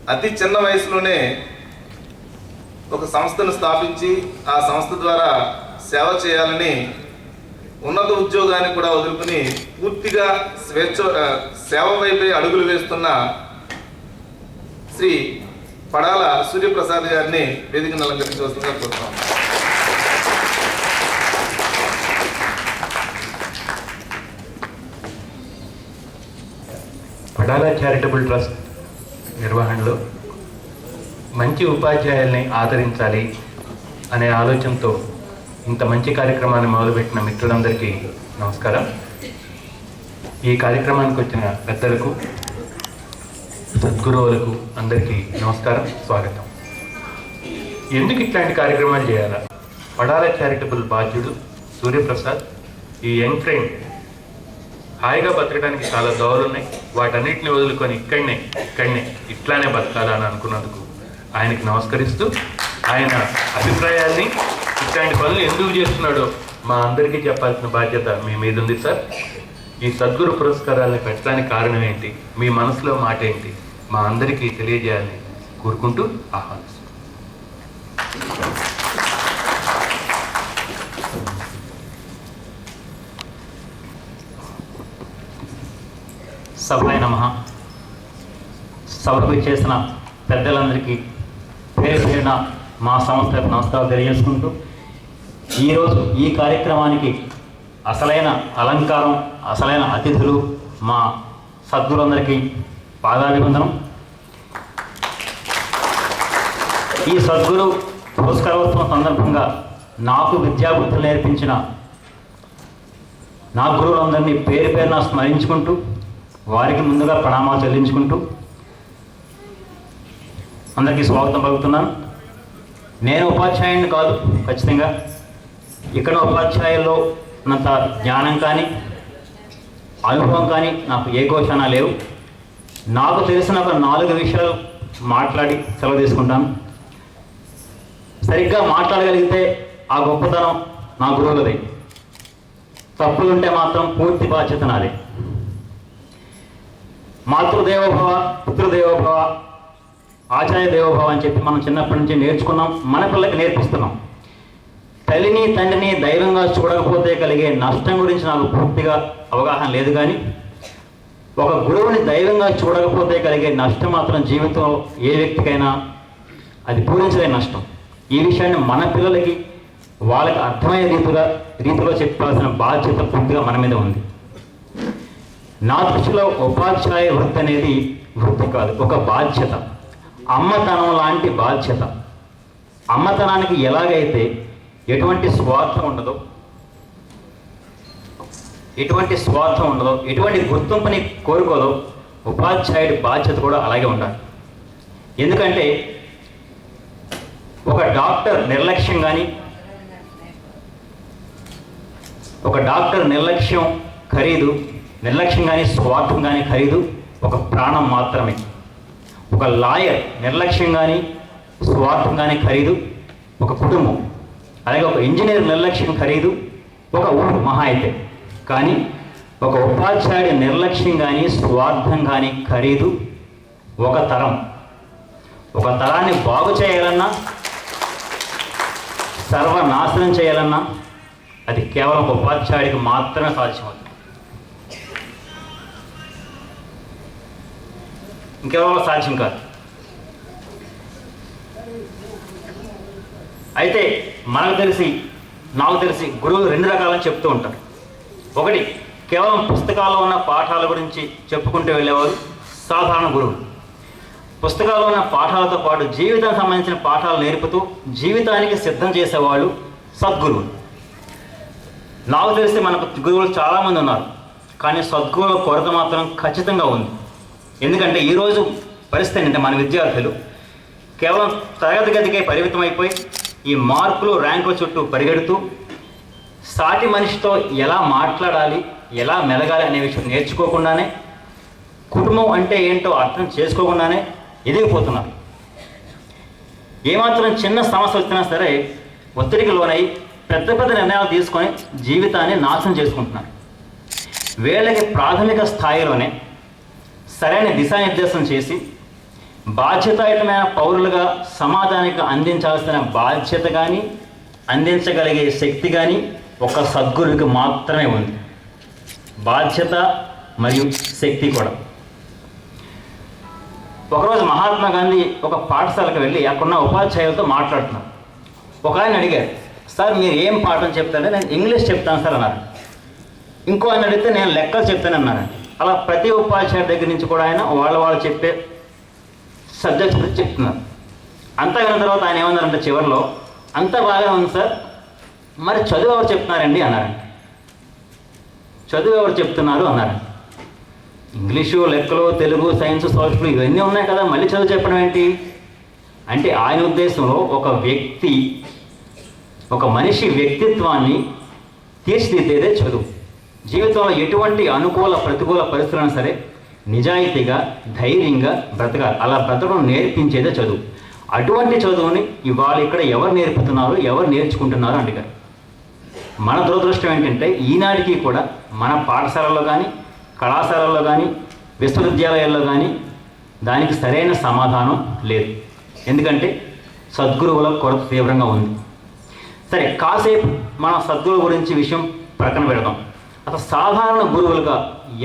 అతి చిన్న వయసులోనే ఒక సంస్థను స్థాపించి ఆ సంస్థ ద్వారా సేవ చేయాలని ఉన్నత ఉద్యోగాన్ని కూడా వదులుకుని పూర్తిగా సేవ వైపే అడుగులు వేస్తున్న శ్రీ పడాల సూర్యప్రసాద్ గారిని వేదికను అలంకరించవలసిందిగా కోరుతాం. పడాల చారిటబుల్ ట్రస్ట్ నిర్వహణలో మంచి ఉపాధ్యాయుల్ని ఆదరించాలి అనే ఆలోచనతో ఇంత మంచి కార్యక్రమాన్ని మొదలుపెట్టిన మిత్రులందరికీ నమస్కారం. ఈ కార్యక్రమానికి వచ్చిన పెద్దలకు, సద్గురువులకు అందరికీ నమస్కారం, స్వాగతం. ఎందుకు ఇట్లాంటి కార్యక్రమాలు చేయాలా? పడాల చారిటబుల్ బాధ్యుడు సూర్యప్రసాద్ ఈ యంగ్ ఫ్రెండ్ హాయిగా బతకడానికి చాలా దోవలు ఉన్నాయి. వాటన్నిటిని వదులుకొని ఇక్కడనే ఇట్లానే బతకాలని అనుకున్నందుకు ఆయనకి నమస్కరిస్తూ, ఆయన అభిప్రాయాల్ని, ఇట్లాంటి పనులు ఎందుకు చేస్తున్నాడో మా అందరికీ చెప్పాల్సిన బాధ్యత మీ మీద ఉంది సార్. ఈ సద్గురు పురస్కారాలని పెట్టడానికి కారణం ఏంటి, మీ మనసులో మాట ఏంటి, మా అందరికీ తెలియజేయాలని కోరుకుంటూ ఆహ్వానిస్తున్నాను. సభాయ నమః. సభకు చేసిన పెద్దలందరికీ పేరు పేరున మా సంస్థ నమస్కారం తెలియజేసుకుంటూ, ఈరోజు ఈ కార్యక్రమానికి అసలైన అలంకారం, అసలైన అతిథులు మా సద్గురులందరికీ పాదాభివందనం. ఈ సద్గురు పురస్కారోత్సవం సందర్భంగా నాకు విద్యాబుద్ధులు నేర్పించిన నా గురువులందరినీ పేరు పేరున స్మరించుకుంటూ, వారికి ముందుగా ప్రణామాలు చెల్లించుకుంటూ అందరికీ స్వాగతం పలుకుతున్నాను. నేను ఉపాధ్యాయుని కాదు, ఖచ్చితంగా ఇక్కడ ఉపాధ్యాయుల్లో ఉన్నంత జ్ఞానం కానీ అనుభవం కానీ నాకు ఏ కోశానా లేవు. నాకు తెలిసిన ఒక 4 విషయాలు మాట్లాడి సెలవు తీసుకుంటాను. సరిగ్గా మాట్లాడగలిగితే ఆ గొప్పతనం నా గురువులది, తప్పులుంటే మాత్రం పూర్తి బాధ్యత నాది. మాతృదేవోభవ, పితృదేవోభవ, ఆచార్య దేవోభవ అని చెప్పి మనం చిన్నప్పటి నుంచి నేర్చుకున్నాం, మన పిల్లలకి నేర్పిస్తున్నాం. తల్లిని తండ్రిని దైవంగా చూడకపోతే కలిగే నష్టం గురించి నాకు పూర్తిగా అవగాహన లేదు, కానీ ఒక గురువుని దైవంగా చూడకపోతే కలిగే నష్టం మాత్రం జీవితంలో ఏ వ్యక్తికైనా అది పూరించలేని నష్టం. ఈ విషయాన్ని మన పిల్లలకి వాళ్ళకి అర్థమయ్యే రీతిలో చెప్పాల్సిన బాధ్యత పూర్తిగా మన మీద ఉంది. నా దృష్టిలో ఉపాధ్యాయ వృత్తి అనేది వృత్తి కాదు, ఒక బాధ్యత, అమ్మతనం లాంటి బాధ్యత. అమ్మతనానికి ఎలాగైతే ఎటువంటి స్వార్థం ఉండదో, ఎటువంటి గుర్తింపుని కోరుకోదో, ఉపాధ్యాయుడి బాధ్యత కూడా అలాగే ఉండాలి. ఎందుకంటే ఒక డాక్టర్ నిర్లక్ష్యం కానీ స్వార్థం కానీ ఖరీదు ఒక ప్రాణం మాత్రమే. ఒక లాయర్ నిర్లక్ష్యం కానీ స్వార్థం కానీ ఖరీదు ఒక కుటుంబం. అలాగే ఒక ఇంజనీర్ నిర్లక్ష్యం ఖరీదు ఒక ఊరు మహా అయితే. కానీ ఒక ఉపాధ్యాయుడి నిర్లక్ష్యం కానీ స్వార్థం కానీ ఖరీదు ఒక తరం. ఒక తరాన్ని బాగు చేయాలన్నా, సర్వనాశనం చేయాలన్నా అది కేవలం ఒక ఉపాధ్యాయుడికి మాత్రమే సాధ్యమవుతుంది, ఇంకెవరో సాధ్యం కాదు. అయితే నాకు తెలిసి గురువులు 2 రకాలని చెప్తూ ఉంటారు. ఒకటి, కేవలం పుస్తకాల్లో ఉన్న పాఠాల గురించి చెప్పుకుంటూ వెళ్ళేవారు సాధారణ గురువులు. పుస్తకాల్లో ఉన్న పాఠాలతో పాటు జీవితానికి సంబంధించిన పాఠాలు నేర్పుతూ జీవితానికి సిద్ధం చేసేవాళ్ళు సద్గురువులు. నాకు తెలిసి మనకు గురువులు చాలామంది ఉన్నారు, కానీ సద్గురువుల కొరత మాత్రం ఖచ్చితంగా ఉంది. ఎందుకంటే ఈరోజు పరిస్థితి ఏంటంటే మన విద్యార్థులు కేవలం తరగతి గదికే పరిమితం అయిపోయి ఈ మార్కులు ర్యాంకుల చుట్టూ పరిగెడుతూ సాటి మనిషితో ఎలా మాట్లాడాలి, ఎలా మెలగాలి అనే విషయం నేర్చుకోకుండానే, కుటుంబం అంటే ఏంటో అర్థం చేసుకోకుండానే ఎదిగిపోతున్నారు. ఏమాత్రం చిన్న సమస్య వచ్చినా సరే ఒత్తిడికి లోనై పెద్ద నిర్ణయాలు తీసుకొని జీవితాన్ని నాశనం చేసుకుంటున్నారు. వీళ్ళకి ప్రాథమిక స్థాయిలోనే సరైన దిశానిర్దేశం చేసి బాధ్యతాయుతమైన పౌరులుగా సమాజానికి అందించాల్సిన బాధ్యత కానీ అందించగలిగే శక్తి కానీ ఒక సద్గురువుకి మాత్రమే ఉంది. బాధ్యత మరియు శక్తి కూడా. ఒకరోజు మహాత్మా గాంధీ ఒక పాఠశాలకు వెళ్ళి అక్కడున్న ఉపాధ్యాయులతో మాట్లాడుతున్నారు. ఒక ఆయన అడిగారు, సార్ మీరు ఏం పాఠం చెప్తారంటే నేను ఇంగ్లీష్ చెప్తాను సార్ అన్నారు. ఇంకో ఆయన అడిగితే నేను లెక్కలు చెప్తానన్నారు. అలా ప్రతి ఉపాధ్యాయుడి దగ్గర నుంచి కూడా ఆయన వాళ్ళు చెప్పే సబ్జెక్ట్స్ గురించి చెప్తున్నారు. అంతా విన్న తర్వాత ఆయన ఏమన్నారంటే చివరిలో, అంతా బాగా ఉంది సార్, మరి చదువు ఎవరు చెప్తున్నారండి అన్నారండి. చదువు ఎవరు చెప్తున్నారు అన్నారు. ఇంగ్లీషు, లెక్కలు, తెలుగు, సైన్స్, సోషల్ ఇవన్నీ ఉన్నాయి కదా, మళ్ళీ చదువు చెప్పడం ఏంటి అంటే ఆయన ఉద్దేశంలో ఒక మనిషి వ్యక్తిత్వాన్ని తీర్చిదిద్దేదే చదువు. జీవితంలో ఎటువంటి అనుకూల ప్రతికూల పరిస్థితులను సరే నిజాయితీగా ధైర్యంగా బ్రతకాలి. అలా బ్రతకడం నేర్పించేదే చదువు. అటువంటి చదువుని ఇవాళ ఇక్కడ ఎవరు నేర్పుతున్నారు, ఎవరు నేర్చుకుంటున్నారు అంటే మన దురదృష్టం ఏంటంటే ఈనాటికి కూడా మన పాఠశాలలో కానీ కళాశాలల్లో కానీ విశ్వవిద్యాలయాల్లో కానీ దానికి సరైన సమాధానం లేదు. ఎందుకంటే సద్గురువుల కొరత తీవ్రంగా ఉంది. సరే, కాసేపు మన సద్గురువు గురించి విషయం ప్రక్కన పెడదాం. అసలు సాధారణ గురువులుగా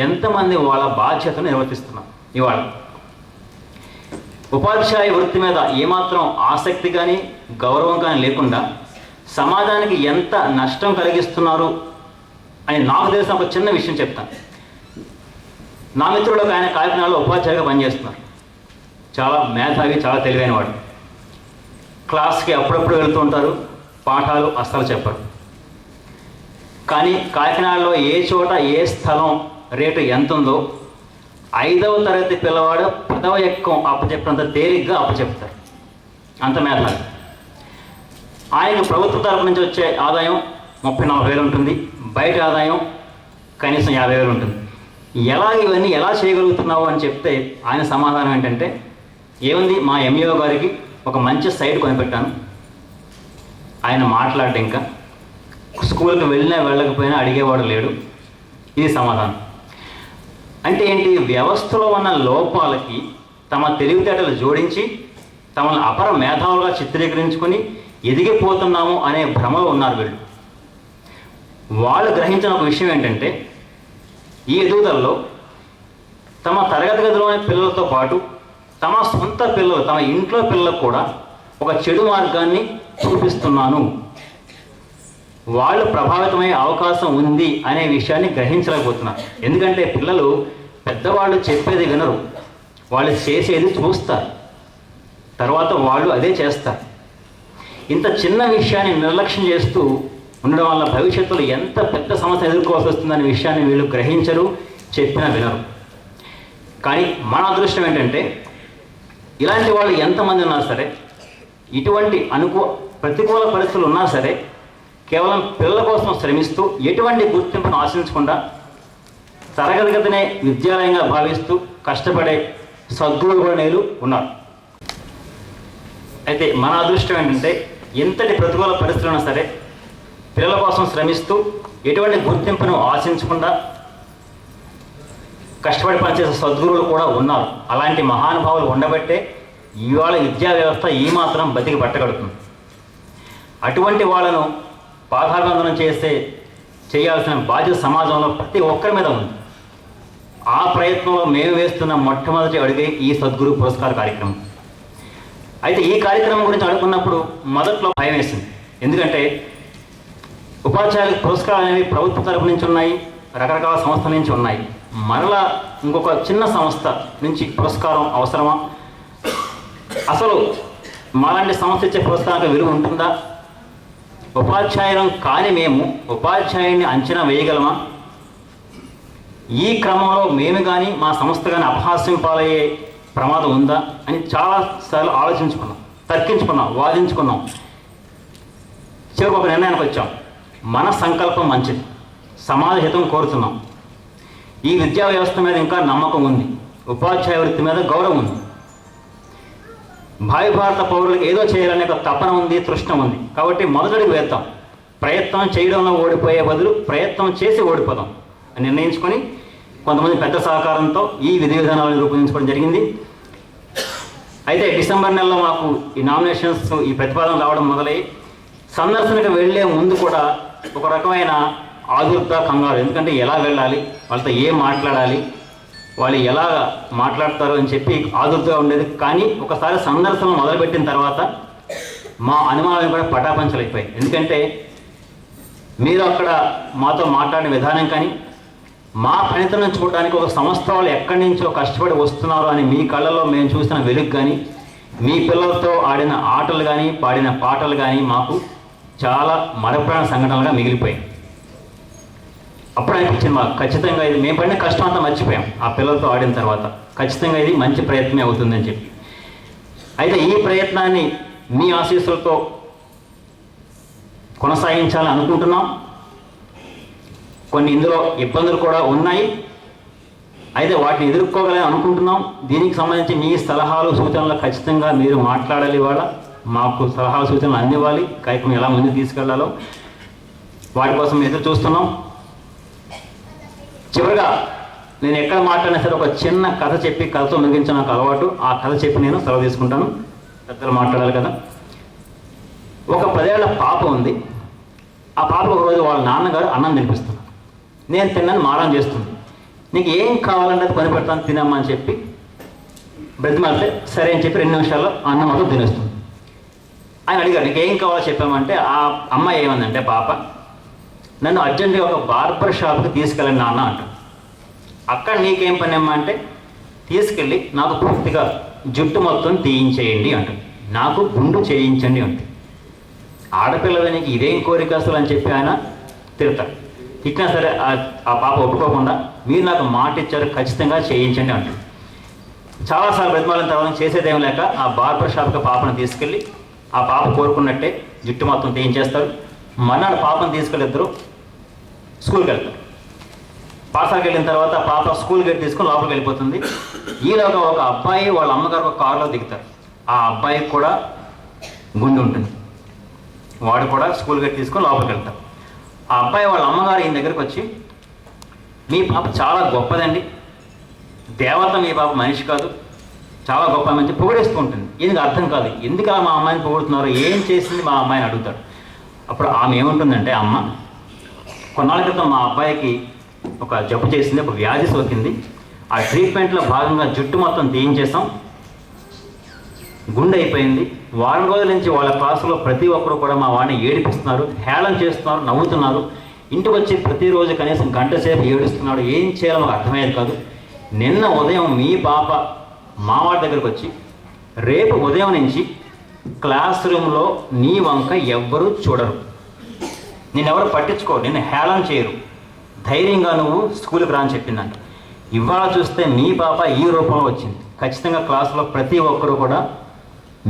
ఎంతమంది వాళ్ళ బాధ్యతను నిర్వర్తిస్తున్నారు? ఇవాళ ఉపాధ్యాయ వృత్తి మీద ఏమాత్రం ఆసక్తి కానీ గౌరవం కానీ లేకుండా సమాజానికి ఎంత నష్టం కలిగిస్తున్నారు అని నాకు తెలిసిన ఒక చిన్న విషయం చెప్తాను. నా మిత్రులకు ఆయన కాకినాడలో ఉపాధ్యాయుగా పనిచేస్తున్నారు. చాలా మేధావి, చాలా తెలివైన వాడు. క్లాస్కి అప్పుడప్పుడు వెళ్తూ ఉంటారు, పాఠాలు అస్సలు చెప్పరు. కానీ కాకినాడలో ఏ చోట ఏ స్థలం రేటు ఎంత ఉందో 5వ తరగతి పిల్లవాడు 10వ ఎక్కం అప్పచెప్పినంత తేలిగ్గా అప్పచెప్తారు. అంత మేధావి. ఆయన ప్రభుత్వ తరపు నుంచి వచ్చే ఆదాయం 30-40 ఉంటుంది. బయట ఆదాయం కనీసం 50,000 ఉంటుంది. ఇవన్నీ ఎలా చేయగలుగుతున్నావు అని చెప్తే ఆయన సమాధానం ఏంటంటే, ఏముంది, మా ఎంఈఓ గారికి ఒక మంచి సైట్ కొనిపెట్టాను, ఆయన మాట్లాడటం ఇంకా స్కూల్కి వెళ్ళినా వెళ్ళకపోయినా అడిగేవాడు లేడు. ఇది సమాధానం. అంటే ఏంటి? వ్యవస్థలో ఉన్న లోపాలకి తమ తెలివితేటలు జోడించి తమను అపర మేధావులుగా చిత్రీకరించుకొని ఎదిగిపోతున్నాము అనే భ్రమలో ఉన్నారు వీళ్ళు. వాళ్ళు గ్రహించిన ఒక విషయం ఏంటంటే, ఈ ఎదుగుదలలో తమ తరగతి గదిలోని పిల్లలతో పాటు తమ సొంత పిల్లలు, తమ ఇంట్లో పిల్లలకు కూడా ఒక చెడు మార్గాన్ని చూపిస్తున్నాను, వాళ్ళు ప్రభావితమయ్యే అవకాశం ఉంది అనే విషయాన్ని గ్రహించలేకపోతున్నారు. ఎందుకంటే పిల్లలు పెద్దవాళ్ళు చెప్పేది వినరు, వాళ్ళు చేసేది చూస్తారు, తర్వాత వాళ్ళు అదే చేస్తారు. ఇంత చిన్న విషయాన్ని నిర్లక్ష్యం చేస్తూ ఉండడం వల్ల భవిష్యత్తులో ఎంత పెద్ద సమస్య ఎదుర్కోవాల్సి వస్తుందనే విషయాన్ని వీళ్ళు గ్రహించరు, చెప్పినా వినరు. కానీ మన అదృష్టం ఏంటంటే ఇలాంటి వాళ్ళు ఎంతమంది ఉన్నా సరే, ఇటువంటి ప్రతికూల పరిస్థితులు ఉన్నా సరే, కేవలం పిల్లల కోసం శ్రమిస్తూ ఎటువంటి గుర్తింపును ఆశించకుండా తరగతి గదినే విద్యాలయంగా భావిస్తూ కష్టపడే సద్గురువులు ఉన్నారు. అయితే మన అదృష్టం ఏంటంటే ఎంతటి ప్రతికూల పరిస్థితులున్నా సరే పిల్లల కోసం శ్రమిస్తూ ఎటువంటి గుర్తింపును ఆశించకుండా కష్టపడి పనిచేసే సద్గురువులు కూడా ఉన్నారు. అలాంటి మహానుభావులు ఉండబట్టే ఇవాళ విద్యా వ్యవస్థ ఈ మాత్రం బతికి పట్టగలుగుతుంది. అటువంటి వాళ్ళను పాదాభివందనం చేయాల్సిన బాధ్యత సమాజంలో ప్రతి ఒక్కరి మీద ఉంది. ఆ ప్రయత్నంలో మేము వేస్తున్న మొట్టమొదటి అడుగే ఈ సద్గురు పురస్కార కార్యక్రమం. అయితే ఈ కార్యక్రమం గురించి అడుగుకున్నప్పుడు మొదట్లో భయం వేసింది. ఎందుకంటే ఉపాధ్యాయులకు పురస్కారాలు అనేవి ప్రభుత్వ తరపు నుంచి ఉన్నాయి, రకరకాల సంస్థల నుంచి ఉన్నాయి. మరలా ఇంకొక చిన్న సంస్థ నుంచి పురస్కారం అవసరమా? అసలు మాలాంటి సంస్థ ఇచ్చే పురస్కారానికి విలువ ఉంటుందా? ఉపాధ్యాయులం కాని మేము ఉపాధ్యాయుడిని అంచనా వేయగలమా? ఈ క్రమంలో మేము కానీ మా సంస్థ కానీ అపహాస్యం పాలయ్యే ప్రమాదం ఉందా అని చాలాసార్లు ఆలోచించుకున్నాం, తర్కించుకున్నాం, వాదించుకున్నాం. చివరికి ఒక నిర్ణయానికి వచ్చాం. మన సంకల్పం మంచిది, సమాజ హితం కోరుతున్నాం. ఈ విద్యా వ్యవస్థ మీద ఇంకా నమ్మకం ఉంది, ఉపాధ్యాయ వృత్తి మీద గౌరవం ఉంది, భావి భారత పౌరులకు ఏదో చేయాలనే ఒక తపన ఉంది, తృష్ణ ఉంది. కాబట్టి మొదటడుగు వేద్దాం. ప్రయత్నం చేయడంలో ఓడిపోయే బదులు ప్రయత్నం చేసి ఓడిపోదాం అని నిర్ణయించుకొని కొంతమంది పెద్ద సహకారంతో ఈ విధి విధానాలను రూపొందించుకోవడం జరిగింది. అయితే డిసెంబర్ నెలలో మాకు ఈ నామినేషన్స్ ఈ ప్రతిపాదన రావడం మొదలై సందర్శనకు వెళ్ళే ముందు కూడా ఒక రకమైన ఆదుర్త కంగారు. ఎందుకంటే ఎలా వెళ్ళాలి, వాళ్ళతో ఏం మాట్లాడాలి, వాళ్ళు ఎలా మాట్లాడతారు అని చెప్పి ఆదుర్తగా ఉండేది. కానీ ఒకసారి సందర్శన మొదలుపెట్టిన తర్వాత మా అనుమానాలు కూడా పటాపంచలైపోయాయి. ఎందుకంటే మీరు అక్కడ మాతో మాట్లాడిన విధానం కానీ, మా పనితనం చూడడానికి ఒక సంస్థ వాళ్ళు ఎక్కడి నుంచో కష్టపడి వస్తున్నారు అని మీ కళ్ళలో మేము చూసిన వెలుగు కానీ, మీ పిల్లలతో ఆడిన ఆటలు కానీ, పాడిన పాటలు కానీ మాకు చాలా మరపురాని సంఘటనలుగా మిగిలిపోయాయి. అప్పుడు అనిపించింది మాకు ఖచ్చితంగా ఇది మేము పడిన కష్టం అంతా మర్చిపోయాం. ఆ పిల్లలతో ఆడిన తర్వాత ఖచ్చితంగా ఇది మంచి ప్రయత్నమే అవుతుందని చెప్పి. అయితే ఈ ప్రయత్నాన్ని మీ ఆశీస్సులతో కొనసాగించాలని అనుకుంటున్నాం. కొన్ని ఇందులో ఇబ్బందులు కూడా ఉన్నాయి, అయితే వాటిని ఎదుర్కోగలని అనుకుంటున్నాం. దీనికి సంబంధించి మీ సలహాలు సూచనలు ఖచ్చితంగా మీరు మాట్లాడాలి. ఇవాళ మాకు సలహాలు సూచనలు అందివ్వాలి. కార్యక్రమం ఎలా ముందుకు తీసుకెళ్లాలో వాటి కోసం ఎదురు చూస్తున్నాం. చివరిగా నేను ఎక్కడ మాట్లాడినా సరే ఒక చిన్న కథ చెప్పి కథతో ముగించిన నాకు అలవాటు. ఆ కథ చెప్పి నేను సెలవు తీసుకుంటాను. పెద్దలు మాట్లాడాలి కదా. ఒక 10 ఏళ్ల పాప ఉంది. ఆ పాప ఒకరోజు వాళ్ళ నాన్నగారు అన్నం తినిపిస్తున్నారు. నేను తిన్నాను మారం చేస్తుంది. నీకు ఏం కావాలంటే అది కొని పెడతాను తినమ్మా అని చెప్పి బ్రతిమాలితే సరే అని చెప్పి 2 నిమిషాల్లో అన్నం మొత్తం తినేస్తుంది. ఆయన అడిగారు నీకు ఏం కావాలో చెప్పామంటే ఆ అమ్మాయి ఏమందంటే పాప, నన్ను అర్జెంటుగా ఒక బార్బర్ షాప్కి తీసుకెళ్ళండి నాన్న అంట. అక్కడ నీకేం పని అమ్మా అంటే తీసుకెళ్ళి నాకు పూర్తిగా జుట్టు మొత్తం తీయించేయండి అంట. నాకు గుండు చేయించండి అంట. ఆడపిల్లవి నీకు ఇదేం కోరిక అసలు అని చెప్పి ఆయన తిడతారు. తిట్టినా సరే ఆ పాప ఒప్పుకోకుండా మీరు నాకు మాట ఇచ్చారు ఖచ్చితంగా చేయించండి అంట. చాలాసార్లు బ్రతిమాలిన తర్వాత చేసేదేం లేక ఆ బార్బర్ షాప్కి పాపను తీసుకెళ్ళి ఆ పాప కోరుకున్నట్టే జుట్టు మొత్తం తీయించేస్తారు. మన్నాడు పాపను తీసుకెళ్ళి ఇద్దరు స్కూల్కి వెళ్తారు. పాఠశాలకు వెళ్ళిన తర్వాత పాప స్కూల్ గేట్ తీసుకొని లోపలికి వెళ్ళిపోతుంది. ఈలోగా ఒక అబ్బాయి వాళ్ళ అమ్మగారు ఒక కారులో దిగుతారు. ఆ అబ్బాయికి కూడా గుండె ఉంటుంది. వాడు కూడా స్కూల్ గేట్ తీసుకొని లోపలికి వెళ్తారు. ఆ అబ్బాయి వాళ్ళ అమ్మగారు ఈయన దగ్గరికి వచ్చి మీ పాప చాలా గొప్పదండి, దేవత మీ పాప మనిషి కాదు, చాలా గొప్ప మంచి పొగిడేస్తూ ఉంటుంది. ఈయనకి అర్థం కాదు ఎందుకు మా అమ్మాయిని పొగుడుతున్నారు, ఏం చేసింది మా అమ్మాయిని అడుగుతాడు. అప్పుడు ఆమె ఏముంటుందంటే అమ్మ కొన్నాళ్ళ క్రితం మా అబ్బాయికి ఒక జబ్బు చేసింది, ఒక వ్యాధి సోకింది. ఆ ట్రీట్మెంట్లో భాగంగా జుట్టు మొత్తం తీయించేసాం, గుండె అయిపోయింది. వారం రోజుల నుంచి వాళ్ళ క్లాసులో ప్రతి ఒక్కరు కూడా మా వాడిని ఏడిపిస్తున్నారు, హేళన చేస్తున్నారు, నవ్వుతున్నారు. ఇంటికి వచ్చి ప్రతిరోజు కనీసం గంట సేపు ఏడుస్తున్నాడు. ఏం చేయాలో మాకు అర్థమయ్యేది కాదు. నిన్న ఉదయం మీ పాప మా వాడి దగ్గరకు వచ్చి రేపు ఉదయం నుంచి క్లాస్ రూమ్లో నీ వంక ఎవ్వరూ చూడరు, నేనెవరు పట్టించుకోరు, నిన్ను హేళన చేయరు, ధైర్యంగా నువ్వు స్కూల్కి రా అని చెప్పిందంట. ఇవాళ చూస్తే మీ పాప ఈ రూపంలో వచ్చింది. ఖచ్చితంగా క్లాసులో ప్రతి ఒక్కరు కూడా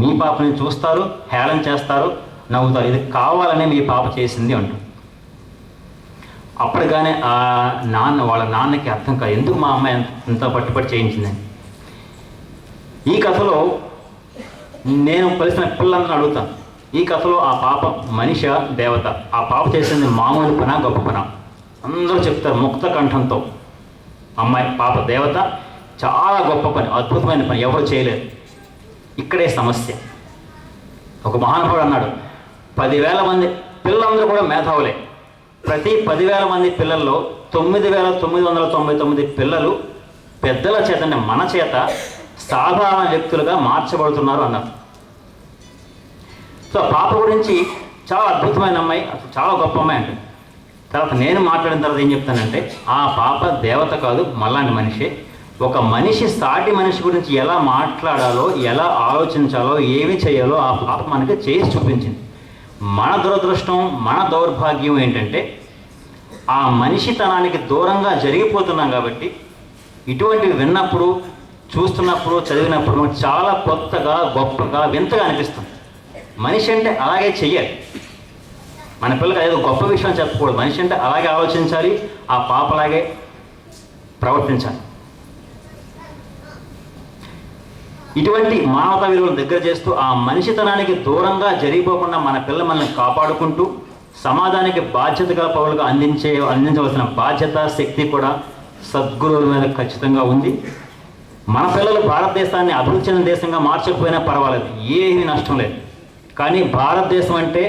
మీ పాపని చూస్తారు, హేళన చేస్తారు, నవ్వుతారు. ఇది కావాలనే మీ పాప చేసింది అంటూ. అప్పటిగానే ఆ వాళ్ళ నాన్నకి అర్థం కాదు ఎందుకు మా అమ్మాయి అంత పట్టుబడి చేయించిందని. ఈ కథలో నేను కలిసిన పిల్లలందరూ అడుగుతాను, ఈ కథలో ఆ పాప మనిషి దేవత, ఆ పాప చేసింది మామూలు పనా గొప్ప పనా? అందరూ చెప్తారు ముక్త కంఠంతో అమ్మాయి పాప దేవత, చాలా గొప్ప పని, అద్భుతమైన పని, ఎవరు చేయలేరు. ఇక్కడే సమస్య. ఒక మహానుభావుడు అన్నాడు 10,000 మంది పిల్లలందరూ కూడా మేధావులే. ప్రతి 10,000 మంది పిల్లల్లో 9,999 పిల్లలు పెద్దల చేత, మన చేత సాధారణ వ్యక్తులుగా మార్చబడుతున్నారు అన్నారు. సో పాప గురించి చాలా అద్భుతమైన అమ్మాయి, చాలా గొప్ప అమ్మాయి అంటే. తర్వాత నేను మాట్లాడిన తర్వాత ఏం చెప్తానంటే ఆ పాప దేవత కాదు, మళ్ళాంటి మనిషే. ఒక మనిషి సాటి మనిషి గురించి ఎలా మాట్లాడాలో, ఎలా ఆలోచించాలో, ఏమి చేయాలో ఆ పాప మనకి చేసి చూపించింది. మన దురదృష్టం, మన దౌర్భాగ్యం ఏంటంటే ఆ మనిషితనానికి దూరంగా జరిగిపోతున్నాం కాబట్టి ఇటువంటివి విన్నప్పుడు, చూస్తున్నప్పుడు, చదివినప్పుడు మనకు చాలా కొత్తగా, గొప్పగా, వింతగా అనిపిస్తుంది. మనిషి అంటే అలాగే చెయ్యాలి. మన పిల్లకి ఏదో గొప్ప విషయం చెప్పకూడదు. మనిషి అంటే అలాగే ఆలోచించాలి, ఆ పాపలాగే ప్రవర్తించాలి. ఇటువంటి మానవతా విలువలను దగ్గర చేస్తూ ఆ మనిషితనానికి దూరంగా జరిగిపోకుండా మన పిల్ల మనల్ని కాపాడుకుంటూ సమాజానికి బాధ్యత గల పౌరులుగా అందించవలసిన బాధ్యత, శక్తి కూడా సద్గురువుల మీద ఖచ్చితంగా ఉంది. మన పిల్లలు భారతదేశాన్ని అభివృద్ధి చెందిన దేశంగా మార్చకపోయినా పర్వాలేదు, ఏమీ నష్టం లేదు. కానీ భారతదేశం అంటే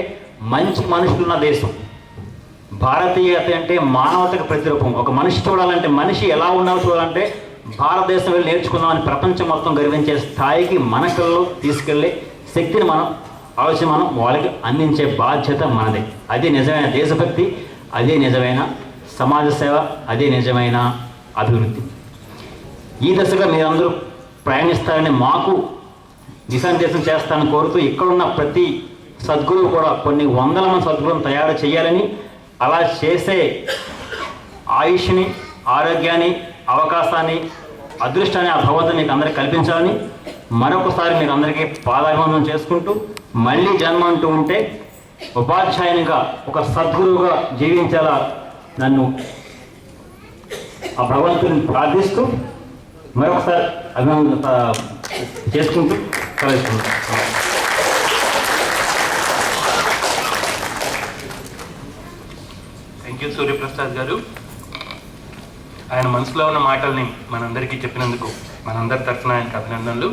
మంచి మనుషులున్న దేశం. భారతీయత అంటే మానవతకు ప్రతిరూపం. ఒక మనిషి చూడాలంటే, మనిషి ఎలా ఉన్నారో చూడాలంటే భారతదేశం వెళ్ళి నేర్చుకుందామని ప్రపంచం మొత్తం గర్వించే స్థాయికి మన పిల్లలు తీసుకెళ్ళే శక్తిని ఆలోచన మనం వాళ్ళకి అందించే బాధ్యత మనదే. అదే నిజమైన దేశభక్తి, అదే నిజమైన సమాజ సేవ, అదే నిజమైన అభివృద్ధి. ఈ దశగా మీరందరూ ప్రయాణిస్తారని, మాకు దిశానిర్దేశం చేస్తానని కోరుతూ, ఇక్కడున్న ప్రతి సద్గురువు కూడా కొన్ని వందల మంది సద్గురువులను తయారు చేయాలని, అలా చేసే ఆయుష్ని, ఆరోగ్యాన్ని, అవకాశాన్ని, అదృష్టాన్ని ఆ భగవంతుని మీకు అందరికీ కల్పించాలని మరొకసారి మీరు అందరికీ పాదాభివందనం చేసుకుంటూ, మళ్ళీ జన్మ అంటూ ఉంటే ఉపాధ్యాయునిగా, ఒక సద్గురువుగా జీవించేలా నన్ను ఆ భగవంతుని ప్రార్థిస్తూ మరొకసారి అభినందన చేసుకుంటూ కలుసుకుంటాం. థ్యాంక్ యూ సూర్యప్రసాద్ గారు. ఆయన మనసులో ఉన్న మాటల్ని మనందరికీ చెప్పినందుకు మనందరి తరఫున ఆయనకు అభినందనలు.